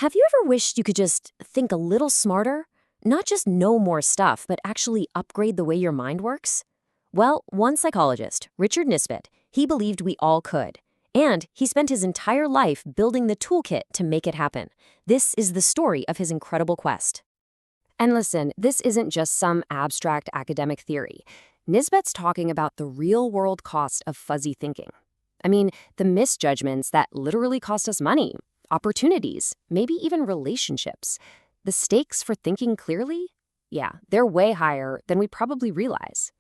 Have you ever wished you could just think a little smarter? Not just know more stuff, but actually upgrade the way your mind works? Well, one psychologist, Richard Nisbett, he believed we all could. And he spent his entire life building the toolkit to make it happen. This is the story of his incredible quest. And listen, this isn't just some abstract academic theory. Nisbett's talking about the real-world cost of fuzzy thinking. I mean, the misjudgments that literally cost us money, opportunities, maybe even relationships. The stakes for thinking clearly? Yeah, they're way higher than we probably realize.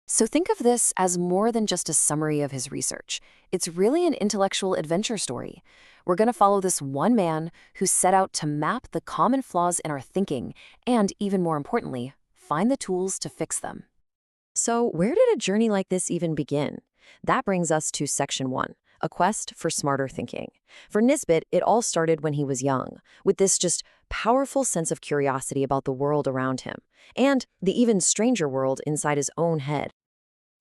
So think of this as more than just a summary of his research. It's really an intellectual adventure story. We're going to follow this one man who set out to map the common flaws in our thinking and, even more importantly, find the tools to fix them. So where did a journey like this even begin? That brings us to Section 1, a quest for smarter thinking. For Nisbett, it all started when he was young, with this just powerful sense of curiosity about the world around him, and the even stranger world inside his own head.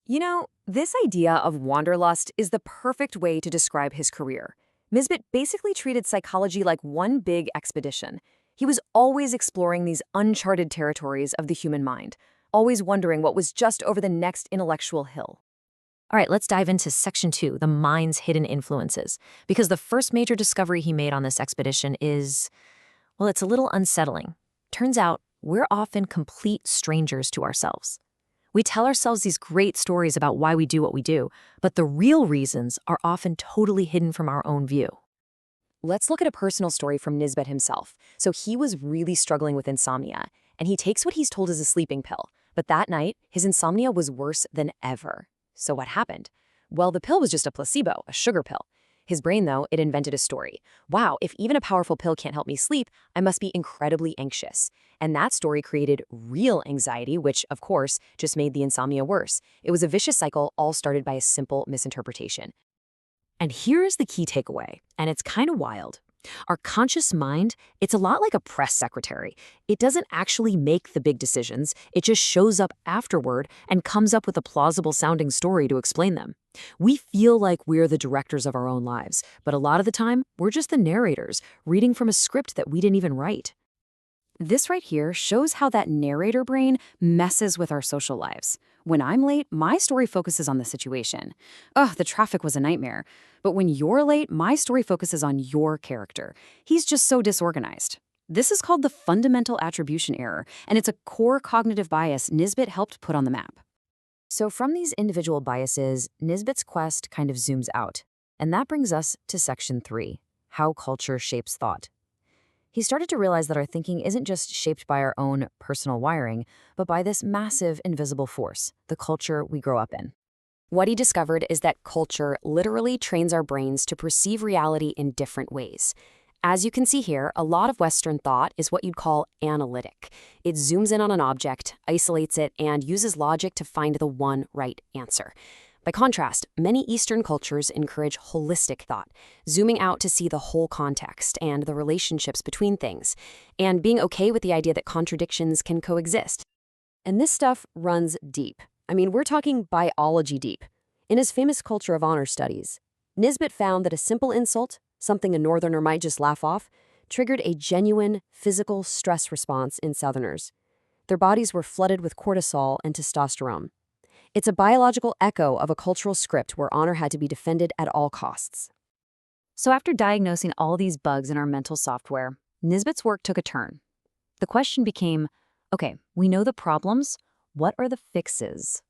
You know, this idea of wanderlust is the perfect way to describe his career. Nisbett basically treated psychology like one big expedition. He was always exploring these uncharted territories of the human mind, always wondering what was just over the next intellectual hill. All right, let's dive into Section 2, the mind's hidden influences, because the first major discovery he made on this expedition is, well, it's a little unsettling. Turns out, we're often complete strangers to ourselves. We tell ourselves these great stories about why we do what we do, but the real reasons are often totally hidden from our own view. Let's look at a personal story from Nisbett himself. So he was really struggling with insomnia, and he takes what he's told is a sleeping pill. But that night, his insomnia was worse than ever. So what happened? Well, the pill was just a placebo, a sugar pill. His brain, though, it invented a story. Wow, if even a powerful pill can't help me sleep, I must be incredibly anxious. And that story created real anxiety, which, of course, just made the insomnia worse. It was a vicious cycle, all started by a simple misinterpretation. And here is the key takeaway, and it's kind of wild. Our conscious mind, it's a lot like a press secretary. It doesn't actually make the big decisions. It just shows up afterward and comes up with a plausible-sounding story to explain them. We feel like we're the directors of our own lives, but a lot of the time, we're just the narrators, reading from a script that we didn't even write. This right here shows how that narrator brain messes with our social lives. When I'm late, my story focuses on the situation. Ugh, the traffic was a nightmare. But when you're late, my story focuses on your character. He's just so disorganized. This is called the fundamental attribution error, and it's a core cognitive bias Nisbett helped put on the map. So from these individual biases, Nisbett's quest kind of zooms out. And that brings us to Section 3, how culture shapes thought. He started to realize that our thinking isn't just shaped by our own personal wiring, but by this massive invisible force, the culture we grow up in. What he discovered is that culture literally trains our brains to perceive reality in different ways. As you can see here, a lot of Western thought is what you'd call analytic. It zooms in on an object, isolates it, and uses logic to find the one right answer. By contrast, many Eastern cultures encourage holistic thought, zooming out to see the whole context and the relationships between things, and being okay with the idea that contradictions can coexist. And this stuff runs deep. I mean, we're talking biology deep. In his famous Culture of Honor studies, Nisbett found that a simple insult, something a Northerner might just laugh off, triggered a genuine physical stress response in Southerners. Their bodies were flooded with cortisol and testosterone. It's a biological echo of a cultural script where honor had to be defended at all costs. So after diagnosing all these bugs in our mental software, Nisbett's work took a turn. The question became, okay, we know the problems, what are the fixes?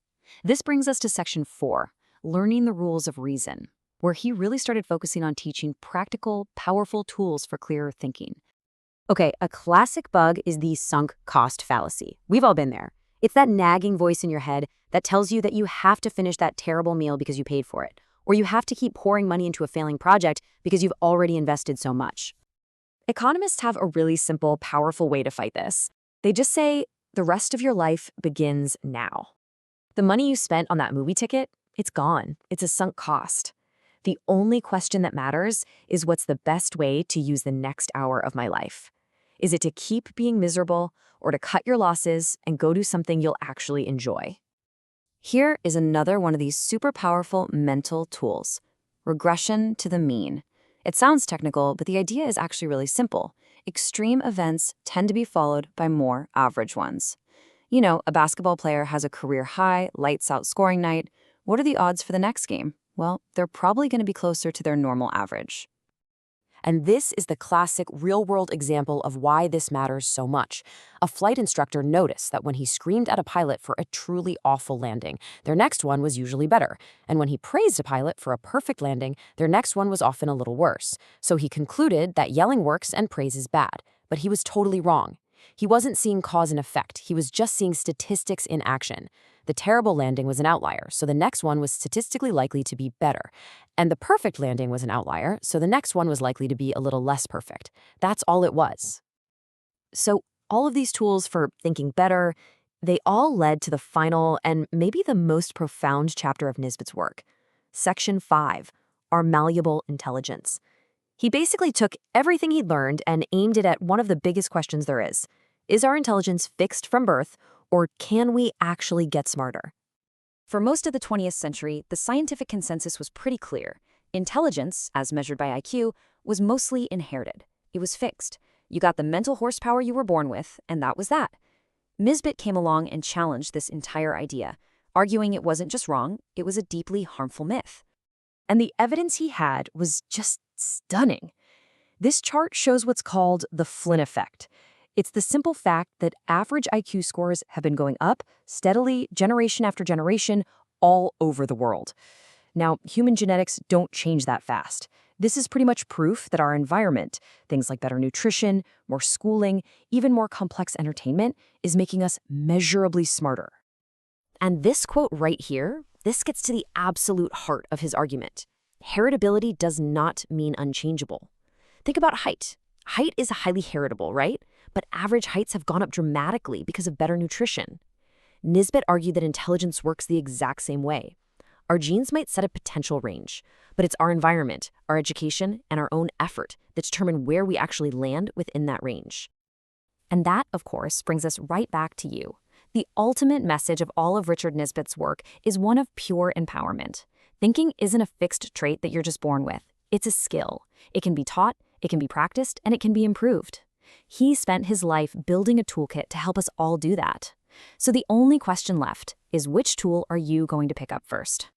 This brings us to Section 4, learning the rules of reason, where he really started focusing on teaching practical, powerful tools for clearer thinking. Okay, a classic bug is the sunk cost fallacy. We've all been there. It's that nagging voice in your head that tells you that you have to finish that terrible meal because you paid for it, or you have to keep pouring money into a failing project because you've already invested so much. Economists have a really simple, powerful way to fight this. They just say, the rest of your life begins now. The money you spent on that movie ticket, it's gone. It's a sunk cost. The only question that matters is what's the best way to use the next hour of my life. Is it to keep being miserable or to cut your losses and go do something you'll actually enjoy? Here is another one of these super powerful mental tools, regression to the mean. It sounds technical, but the idea is actually really simple. Extreme events tend to be followed by more average ones. You know, a basketball player has a career high, lights out scoring night. What are the odds for the next game? Well, they're probably going to be closer to their normal average. And this is the classic real-world example of why this matters so much. A flight instructor noticed that when he screamed at a pilot for a truly awful landing, their next one was usually better. And when he praised a pilot for a perfect landing, their next one was often a little worse. So he concluded that yelling works and praise is bad. But he was totally wrong. He wasn't seeing cause and effect. He was just seeing statistics in action. The terrible landing was an outlier, so the next one was statistically likely to be better. And the perfect landing was an outlier, so the next one was likely to be a little less perfect. That's all it was. So all of these tools for thinking better, they all led to the final and maybe the most profound chapter of Nisbet's work. Section 5, our malleable intelligence. He basically took everything he'd learned and aimed it at one of the biggest questions there is. Is our intelligence fixed from birth, or can we actually get smarter? For most of the 20th century, the scientific consensus was pretty clear. Intelligence, as measured by IQ, was mostly inherited. It was fixed. You got the mental horsepower you were born with, and that was that. Nisbet came along and challenged this entire idea, arguing it wasn't just wrong, it was a deeply harmful myth. And the evidence he had was just stunning. This chart shows what's called the Flynn effect. It's the simple fact that average IQ scores have been going up steadily, generation after generation, all over the world. Now, human genetics don't change that fast. This is pretty much proof that our environment, things like better nutrition, more schooling, even more complex entertainment, is making us measurably smarter. And this quote right here, this gets to the absolute heart of his argument. Heritability does not mean unchangeable. Think about height. Height is highly heritable, right? But average heights have gone up dramatically because of better nutrition. Nisbet argued that intelligence works the exact same way. Our genes might set a potential range, but it's our environment, our education, and our own effort that determine where we actually land within that range. And that, of course, brings us right back to you. The ultimate message of all of Richard Nisbet's work is one of pure empowerment. Thinking isn't a fixed trait that you're just born with. It's a skill. It can be taught, it can be practiced, and it can be improved. He spent his life building a toolkit to help us all do that. So the only question left is, which tool are you going to pick up first?